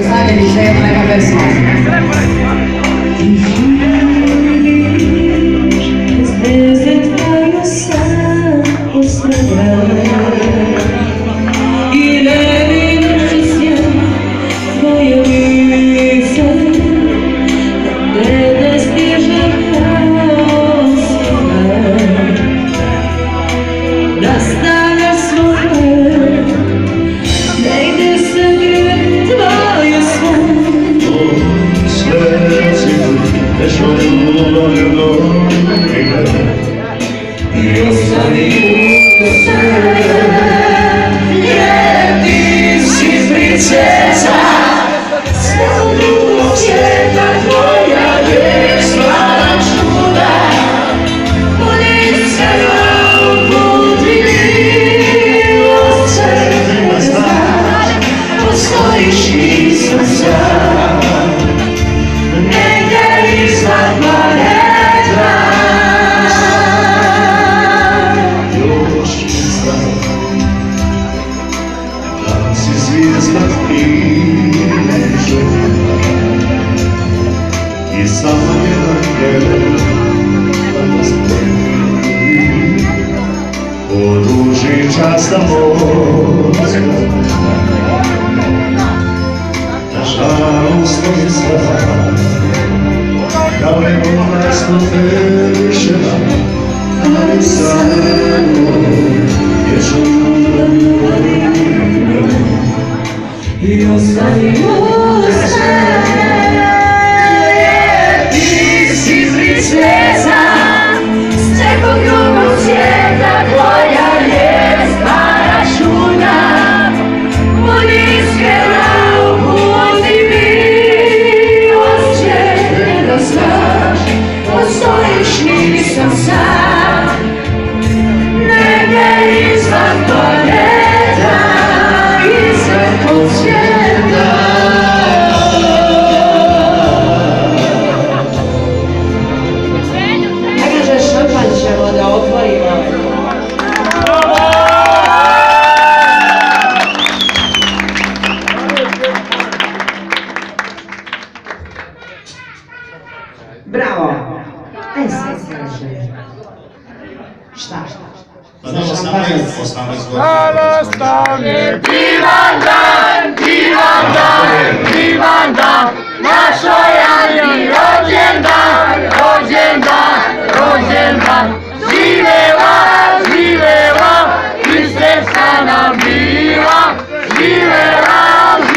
Zagranična jedna neka pesma. I samo jedan jedan da nas prvi oduži časta moć. Nažalost to je stvar, kao neko mesto više, ali samo je čuda i ostavimo se. Bravo! Sve sreće. Šta? Znaš šampanje? 18 godina. Danas nam je divan dan, našoj Ani rođendan, živela, i srećna nam bila,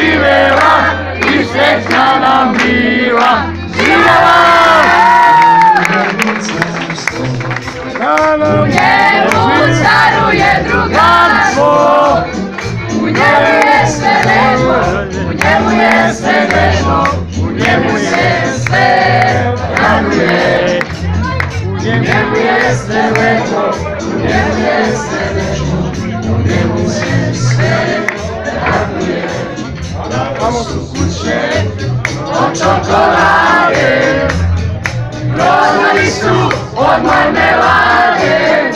živela, i srećna nam bila, živela! U njemu caruje drugarstvo, u njemu je sve nežno, u njemu je sve raduje. U njemu je sve lepo, u njemu je sve nežno, u njemu se sve raduje. Tamo su kuće od čokolade, prodali su od marmelade.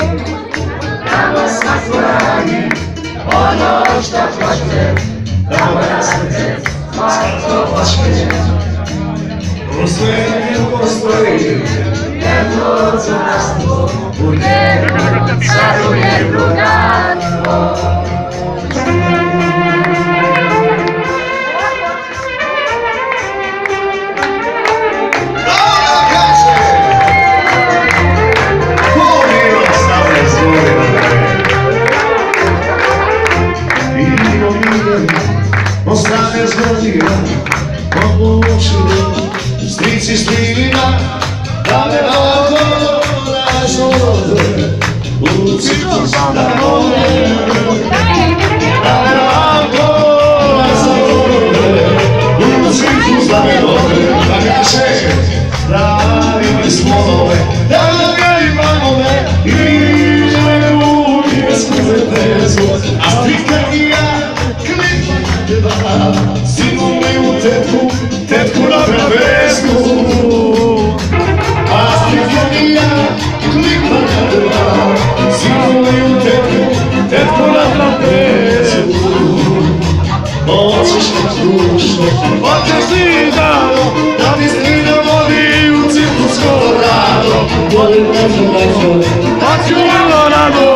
Tamo svako radi ono što hoće, tamo raste svako hoće. U svetu postoji jedno carstvo, u njemu caruje drugarstvo. Ostavljaš godina, odlučili strici strina, da me ovdje razvode, u cirkus da me ovdje, da me ovdje razvode, u cirkus da me ovdje, da kaže, pravi me slove, da ga imamo me, i ženu i beskuzetezu, a strika i ja, Simone u tetku na trapezu, a strika i ja, klikla na dva, Simone u tetku na trapezu. hoćeš li da mi snimamo i u cirkus Colorado? Volim braćo, braćo, Hoću Colorado,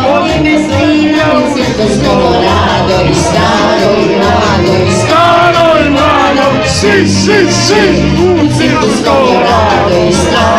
volim me snimam u cirkus Colorado, i staro i mlado, i staro i mlado, svi, u cirkus Colorado. staro i mlado.